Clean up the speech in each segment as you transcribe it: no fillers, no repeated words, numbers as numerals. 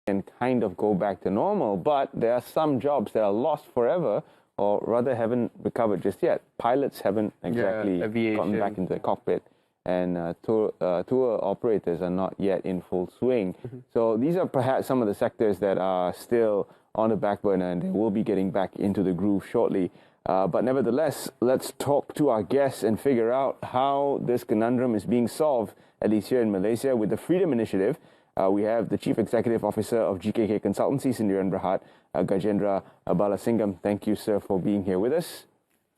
and kind of go back to normal, but there are some jobs that are lost forever, or rather haven't recovered just yet. Pilots haven't exactly gotten back into the cockpit, and tour operators are not yet in full swing. So these are perhaps some of the sectors that are still on the back burner, and they will be getting back into the groove shortly. But nevertheless, let's talk to our guests and figure out how this conundrum is being solved, at least here in Malaysia, with the Freedom Initiative. We have the Chief Executive Officer of GKK Consultancy, Sendirian Berhad, Gajendra Balasingham. Thank you, sir, for being here with us.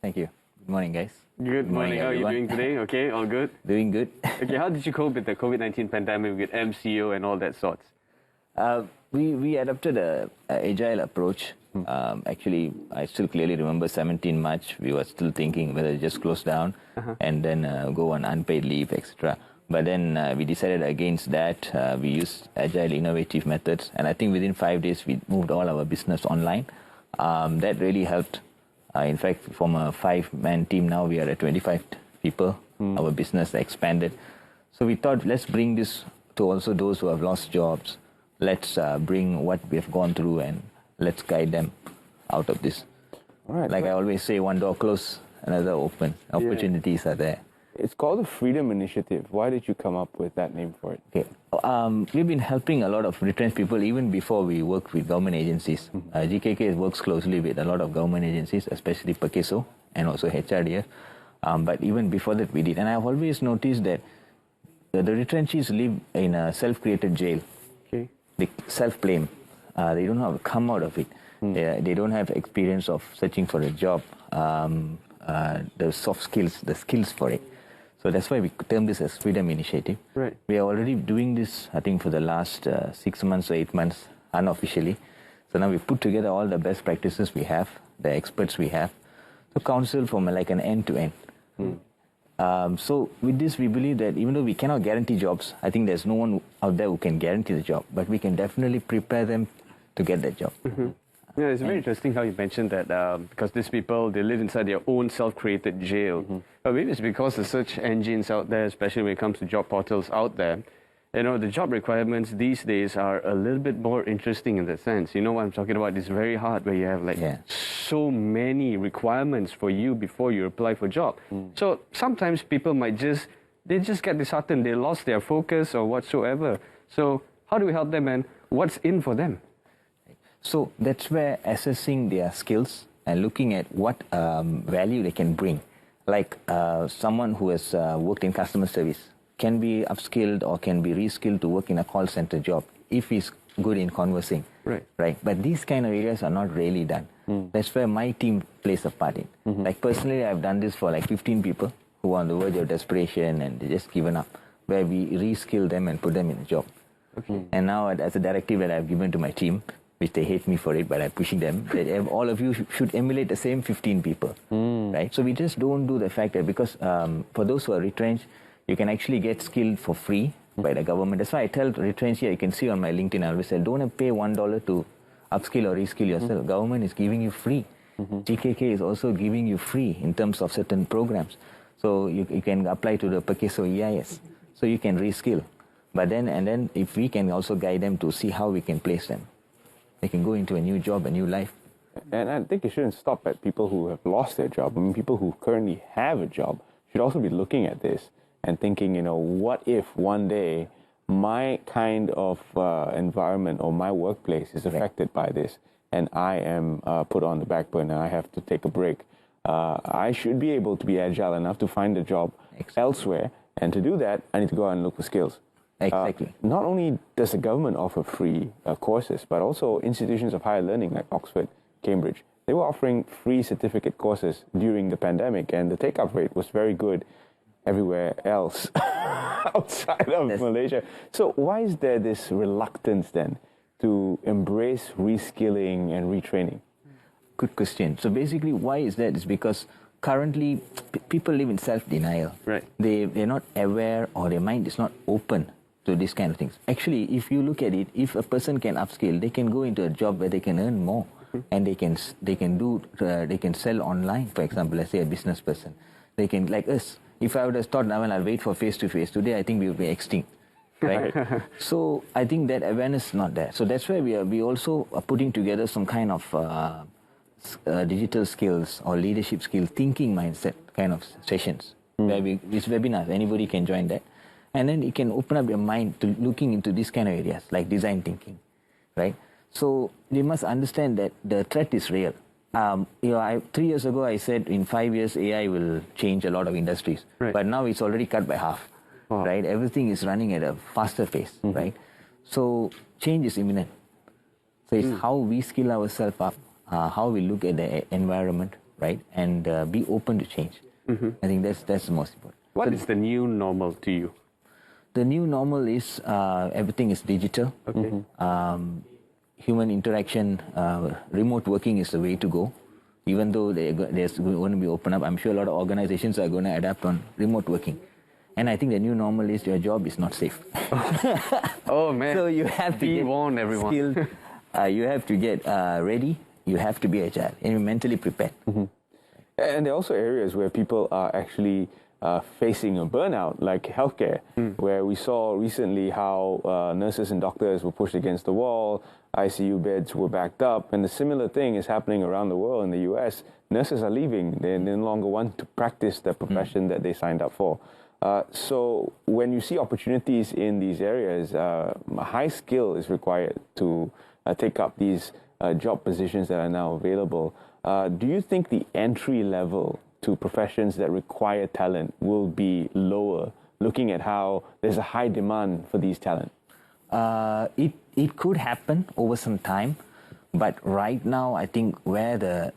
Thank you. Good morning, guys. Good morning. How are you doing today? Okay, all good? Doing good. Okay, how did you cope with the COVID-19 pandemic with MCO and all that sorts? We adopted an agile approach. Actually, I still clearly remember 17 March, we were still thinking whether to just close down and then go on unpaid leave, etc. But then we decided against that. We used agile, innovative methods. And I think within 5 days, we moved all our business online. That really helped. In fact, from a 5-man team, now we are at 25 people. Our business expanded. So we thought, let's bring this to also those who have lost jobs. Let's bring what we have gone through and let's guide them out of this. All right. Like I always say, one door closed, another open. Opportunities are there. It's called the Freedom Initiative. Why did you come up with that name for it? Okay. We've been helping a lot of retrenched people even before we worked with government agencies. GKK works closely with a lot of government agencies, especially PEKESO and also HRDF. But even before that we did. And I've always noticed that the retrenchees live in a self-created jail. Okay. They self-blame. They don't know how to come out of it. They don't have experience of searching for a job, the soft skills, the skills for it. So that's why we term this as Freedom Initiative. Right. We are already doing this, I think, for the last 6 months or 8 months, unofficially. So now we put together all the best practices we have, the experts we have, to counsel from like an end to end. So with this, we believe that even though we cannot guarantee jobs, I think there's no one out there who can guarantee the job, but we can definitely prepare them to get that job. Yeah, it's very interesting how you mentioned that because these people, they live inside their own self-created jail. But maybe it's because the search engines out there, especially when it comes to job portals out there, you know, the job requirements these days are a little bit more interesting in that sense. You know what I'm talking about? It's very hard where you have like so many requirements for you before you apply for a job. So sometimes people might just get disheartened. They lost their focus or whatsoever. So how do we help them and what's in for them? So that's where assessing their skills and looking at what value they can bring. Like someone who has worked in customer service can be upskilled or can be reskilled to work in a call center job if he's good in conversing. Right. But these kind of areas are not really done. That's where my team plays a part in. Like personally, I've done this for like 15 people who are on the verge of desperation and they just given up, where we reskill them and put them in a job. And now as a directive that I've given to my team, which they hate me for it, but I'm pushing them, that all of you should emulate the same 15 people, right? So we just don't do the fact that because for those who are retrenched, you can actually get skilled for free by the government. That's why I tell retrenched here, you can see on my LinkedIn, I always say, don't pay $1 to upskill or reskill yourself. Government is giving you free. GKK is also giving you free in terms of certain programs. So you can apply to the PEKESO EIS. So you can reskill. But then if we can also guide them to see how we can place them. They can go into a new job, a new life. And I think it shouldn't stop at people who have lost their job. I mean, people who currently have a job should also be looking at this and thinking, you know, what if one day my kind of environment or my workplace is affected by this and I am put on the back burner, I have to take a break. I should be able to be agile enough to find a job elsewhere. And to do that, I need to go out and look for skills. Exactly. Not only does the government offer free courses, but also institutions of higher learning like Oxford, Cambridge. They were offering free certificate courses during the pandemic, and the take-up rate was very good everywhere else outside of Malaysia. So why is there this reluctance then to embrace reskilling and retraining? Good question. So basically, why is that? It's because currently people live in self-denial. Right. They're not aware or their mind is not open to these kind of things. Actually, if you look at it, if a person can upskill, they can go into a job where they can earn more, and they can sell online. For example, let's say a business person, they can, like us. If I would have thought, now I'll wait for face to face, today I think we would be extinct. right? So I think that awareness is not there. So that's why we also are putting together some kind of digital skills or leadership skill thinking mindset kind of sessions where it's webinars. Anybody can join that, and then it can open up your mind to looking into these kind of areas like design thinking, right? So you must understand that the threat is real. 3 years ago I said in 5 years AI will change a lot of industries, but now it's already cut by half. Right, everything is running at a faster pace, right? So change is imminent. So it's how we skill ourselves up, how we look at the environment, right, and be open to change. I think that's the most important. What is the new normal to you? The new normal is everything is digital. Okay. Human interaction, remote working is the way to go. Even though there's going to be open up, I'm sure a lot of organizations are going to adapt on remote working. And I think the new normal is your job is not safe. Oh man! So you have to be warned, everyone. Skilled. You have to get ready. You have to be agile and you're mentally prepared. And there are also areas where people are actually facing a burnout, like healthcare, where we saw recently how nurses and doctors were pushed against the wall, ICU beds were backed up, and a similar thing is happening around the world. In the US, nurses are leaving. They no longer want to practice the profession that they signed up for. So when you see opportunities in these areas, high skill is required to take up these job positions that are now available. Do you think the entry level to professions that require talent will be lower, looking at how there's a high demand for these talent? It could happen over some time, but right now I think where there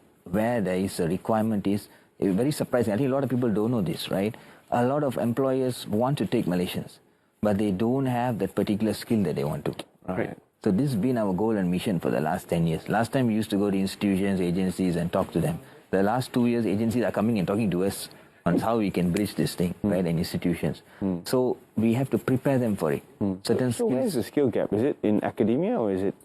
is a requirement is very surprising. I think a lot of people don't know this, right? A lot of employers want to take Malaysians, but they don't have that particular skill that they want to. Right. So this has been our goal and mission for the last 10 years. Last time we used to go to institutions, agencies and talk to them. The last 2 years, agencies are coming and talking to us on how we can bridge this thing, right, in institutions. So we have to prepare them for it. Certain so skills. where is the skill gap? Is it in academia or is it?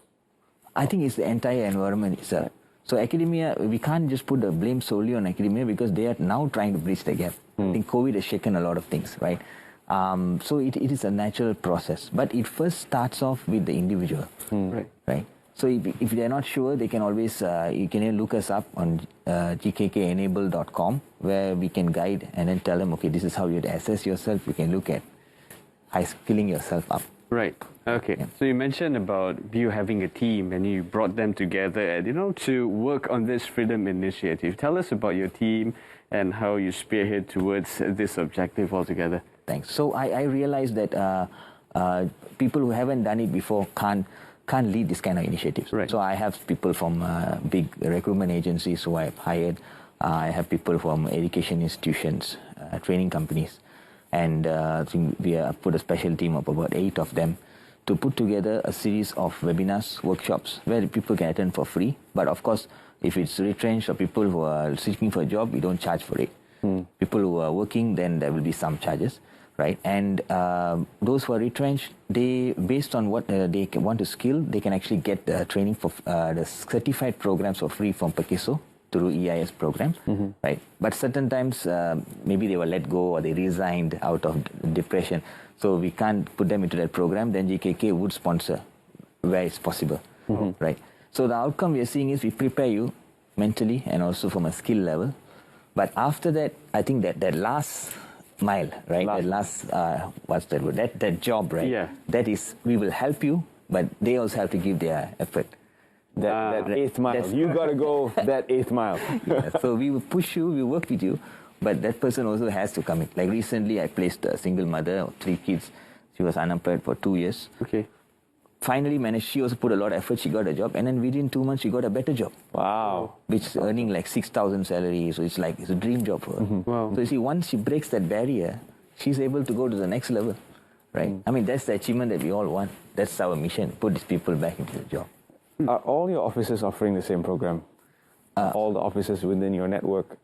I think it's the entire environment itself. So academia, we can't just put the blame solely on academia because they are now trying to bridge the gap. I think COVID has shaken a lot of things, right? So it is a natural process. But it first starts off with the individual, right? So if they're not sure, they can always, you can look us up on GKKenable.com where we can guide and then tell them, okay, this is how you assess yourself. You can look at high skilling yourself up. Right. Okay. Yeah. So you mentioned about you having a team and you brought them together and, to work on this freedom initiative. Tell us about your team and how you spearhead towards this objective altogether. Thanks. So I realized that people who haven't done it before can't lead this kind of initiatives. Right. So I have people from big recruitment agencies who I've hired. I have people from education institutions, training companies. And I think we have put a special team of about 8 of them to put together a series of webinars, workshops, where people can attend for free. But of course, if it's retrenched or people who are seeking for a job, we don't charge for it. People who are working, then there will be some charges, right? And those who are retrenched, they, based on what they want to skill, they can actually get training for the certified programs for free from Pekiso through EIS programs, right? But certain times, maybe they were let go or they resigned out of depression. So we can't put them into that program. Then GKK would sponsor where it's possible, right? So the outcome we are seeing is we prepare you mentally and also from a skill level. But after that, I think that last mile, right? That last, what's that word? That job, right? Yeah. That is, we will help you, but they also have to give their effort. That 8th mile. You got to go that 8th mile. Yeah, so we will push you, we work with you, but that person also has to commit. Like recently, I placed a single mother of 3 kids. She was unemployed for 2 years. Okay. Finally managed, she also put a lot of effort, she got a job, and then within 2 months, she got a better job. Wow. Which is earning like 6,000 salary, so it's a dream job for her. Wow. So you see, once she breaks that barrier, she's able to go to the next level, right? I mean, that's the achievement that we all want. That's our mission, put these people back into the job. Are all your offices offering the same program? All the offices within your network,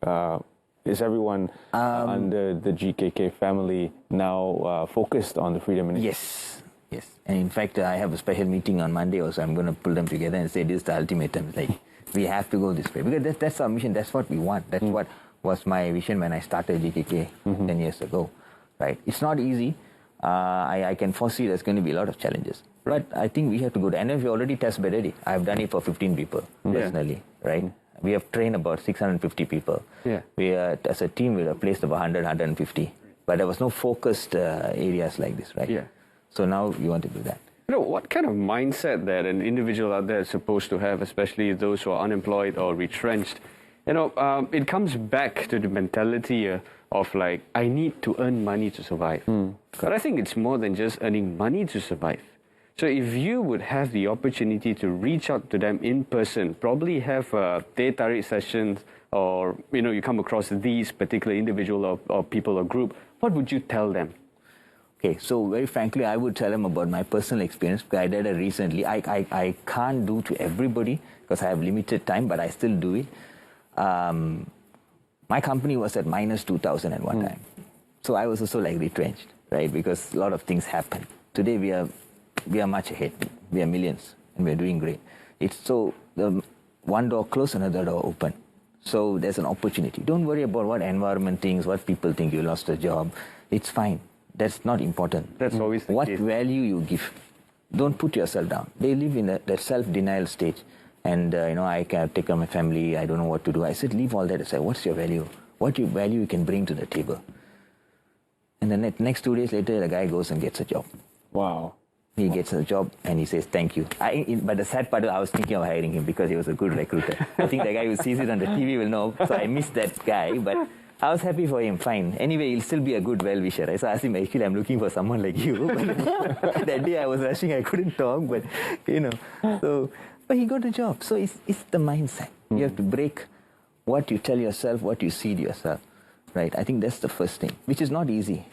is everyone under the GKK family now focused on the Freedom Initiative? Yes. And in fact, I have a special meeting on Monday also. I'm going to pull them together and say this is the ultimatum. Like, we have to go this way. Because that's our mission. That's what we want. That's what was my vision when I started GKK 10 years ago. Right? It's not easy. I can foresee there's going to be a lot of challenges. Right. But I think we have to go to, and if we already test bedded, I've done it for 15 people personally, right? We have trained about 650 people. We as a team, we have placed about 100, 150. But there was no focused areas like this, right? So now we want to do that. You know, what kind of mindset that an individual out there is supposed to have, especially those who are unemployed or retrenched? You know, it comes back to the mentality of like, I need to earn money to survive. But I think it's more than just earning money to survive. So if you would have the opportunity to reach out to them in person, probably have teh tarik sessions, or, you know, you come across these particular individual or people or group, what would you tell them? Okay, so very frankly, I would tell them about my personal experience, because I did it recently. I can't do to everybody because I have limited time, but I still do it. My company was at minus 2,000 at one time. So I was also like retrenched, right? Because a lot of things happen. Today we are much ahead. We are millions and we're doing great. It's so the one door closed, another door open. So there's an opportunity. Don't worry about what environment thinks, what people think you lost a job. It's fine. That's not important. That's always the what case. Value you give. Don't put yourself down. They live in that self-denial stage. And, you know, I can take care of my family. I don't know what to do. I said, leave all that aside. What's your value? What value you can bring to the table? And the next 2 days later, the guy goes and gets a job. Wow. He gets a job and he says, thank you. But the sad part, I was thinking of hiring him because he was a good recruiter. I think the guy who sees it on the TV will know. So I missed that guy, but I was happy for him, fine. Anyway, he'll still be a good well-wisher. Right? So I asked him, actually, I'm looking for someone like you. But that day I was rushing, I couldn't talk, but, you know. But he got a job. So it's the mindset. You have to break what you tell yourself, what you seed yourself. Right, I think that's the first thing, which is not easy.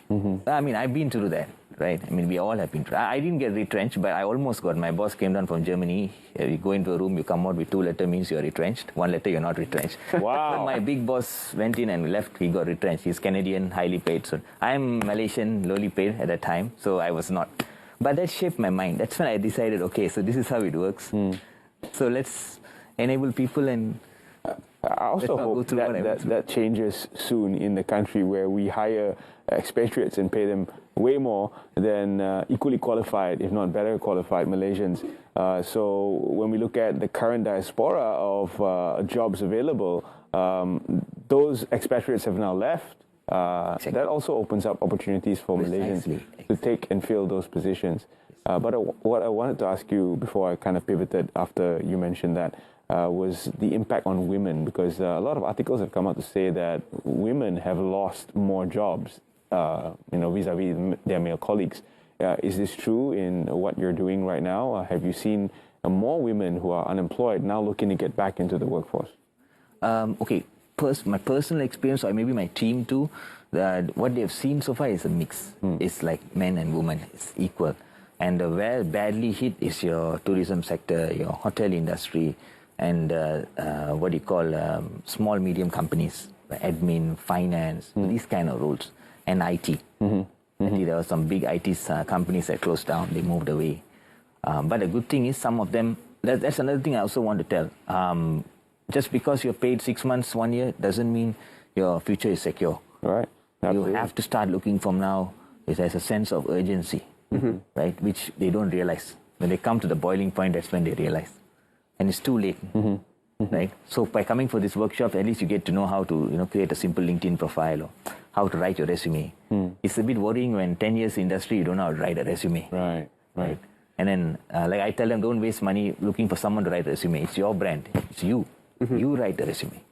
I mean, I've been through that, right? I mean, we all have been through. I didn't get retrenched, but I almost got. My boss came down from Germany. You go into a room, you come out with 2 letters, means you're retrenched. 1 letter, you're not retrenched. Wow. When my big boss went in and left, he got retrenched. He's Canadian, highly paid. So I'm Malaysian, lowly paid at that time, so I was not. But that shaped my mind. That's when I decided, okay, so this is how it works. So let's enable people and... I also hope that changes soon in the country, where we hire expatriates and pay them way more than equally qualified, if not better qualified, Malaysians. So when we look at the current diaspora of jobs available, those expatriates have now left. That also opens up opportunities for Malaysians to take and fill those positions. But what I wanted to ask you before I kind of pivoted after you mentioned that, was the impact on women, because a lot of articles have come out to say that women have lost more jobs, vis-a-vis their male colleagues. Is this true in what you're doing right now? Have you seen more women who are unemployed now looking to get back into the workforce? Okay, my personal experience, or maybe my team too, that what they've seen so far is a mix. It's like men and women, it's equal. And where badly hit is your tourism sector, your hotel industry, and small, medium companies, admin, finance, these kind of roles, and IT. I think there were some big IT companies that closed down, they moved away. But the good thing is some of them, that's another thing I also want to tell. Just because you're paid 6 months, 1 year, doesn't mean your future is secure. Right. Absolutely. You have to start looking from now. There's a sense of urgency, right, which they don't realize. When they come to the boiling point, that's when they realize. And it's too late, right? So by coming for this workshop, at least you get to know how to, create a simple LinkedIn profile or how to write your resume. It's a bit worrying when 10 years industry, you don't know how to write a resume. Right. And then, like I tell them, don't waste money looking for someone to write a resume. It's your brand. It's you. You write the resume.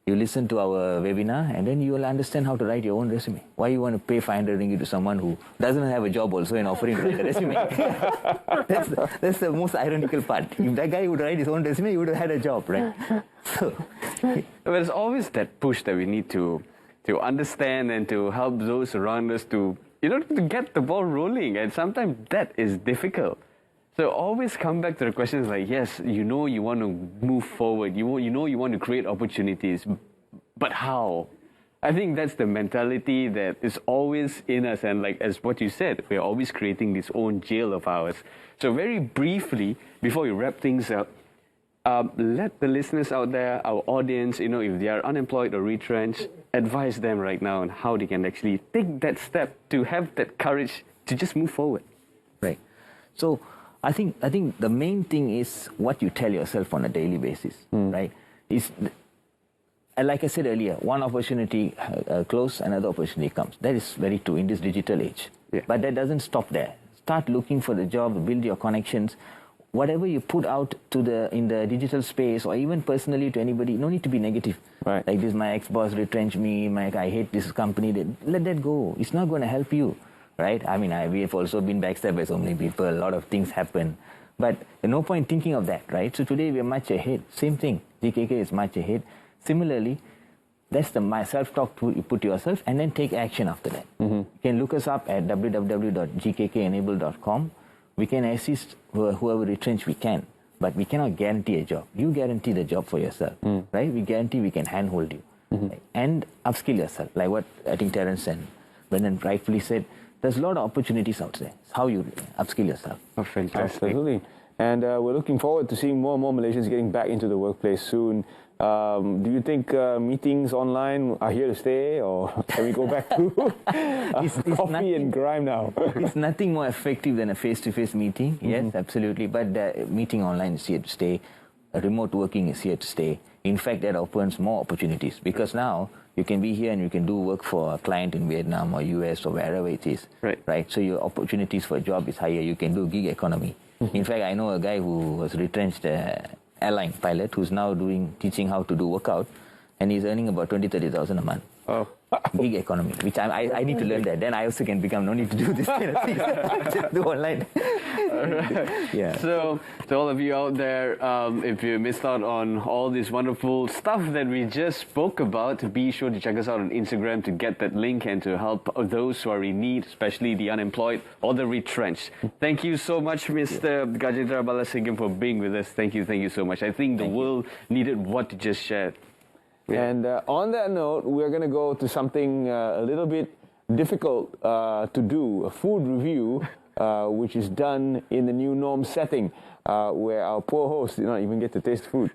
You listen to our webinar, and then you will understand how to write your own resume. Why you want to pay 500 ringgit to someone who doesn't have a job also and offering to write a resume? that's the most ironical part. If that guy would write his own resume, he would have had a job, right? So, but there's always that push that we need to understand and to help those around us to get the ball rolling. And sometimes that is difficult. So always come back to the questions like, yes, you want to move forward, you want to create opportunities, but how? I think that's the mentality that is always in us, and like as what you said, we're always creating this own jail of ours. So very briefly, before we wrap things up, let the listeners out there, our audience, if they are unemployed or retrenched, advise them right now on how they can actually take that step to have that courage to just move forward. Right. So I think the main thing is what you tell yourself on a daily basis, right? Like I said earlier, one opportunity closes, another opportunity comes. That is very true in this digital age. Yeah. But that doesn't stop there. Start looking for the job, build your connections. Whatever you put out in the digital space, or even personally to anybody, no need to be negative. Right. Like this, my ex-boss retrenched me. I hate this company. Let that go. It's not going to help you, right? I mean, we have also been backstabbed by so many people. A lot of things happen, but there's no point thinking of that, right? So today we are much ahead. Same thing. GKK is much ahead. Similarly, that's my self-talk you put to yourself, and then take action after that. You can look us up at www.gkkenable.com. We can assist whoever retrenched we can, but we cannot guarantee a job. You guarantee the job for yourself, right? We guarantee we can handhold you, right? And upskill yourself. Like what I think Terrence and Brendan rightfully said, there's a lot of opportunities out there. It's how you upskill yourself. Oh, fantastic. Absolutely. And we're looking forward to seeing more and more Malaysians getting back into the workplace soon. Do you think meetings online are here to stay, or can we go back to coffee and grime now? It's nothing more effective than a face-to-face meeting. Yes, absolutely. But meeting online is here to stay. Remote working is here to stay. In fact, that opens more opportunities, because now you can be here and you can do work for a client in Vietnam or US or wherever it is. Right. So your opportunities for a job is higher. You can do gig economy. In fact, I know a guy who was retrenched airline pilot who's now teaching how to do workout, and he's earning about 20,000-30,000 a month. Oh. Gig economy, which I need to learn that. Then I also can no need to do this kind of thing. Just do online. Right. Yeah. So, to all of you out there, if you missed out on all this wonderful stuff that we just spoke about, be sure to check us out on Instagram to get that link and to help those who are in need, especially the unemployed or the retrenched. Thank you so much, Mr. Gajendra Balasingham, for being with us. Thank you so much. I think the world needed what you just shared. Yeah. And on that note, we're going to go to something a little bit difficult to do, a food review, which is done in the new norm setting, where our poor host did not even get to taste food.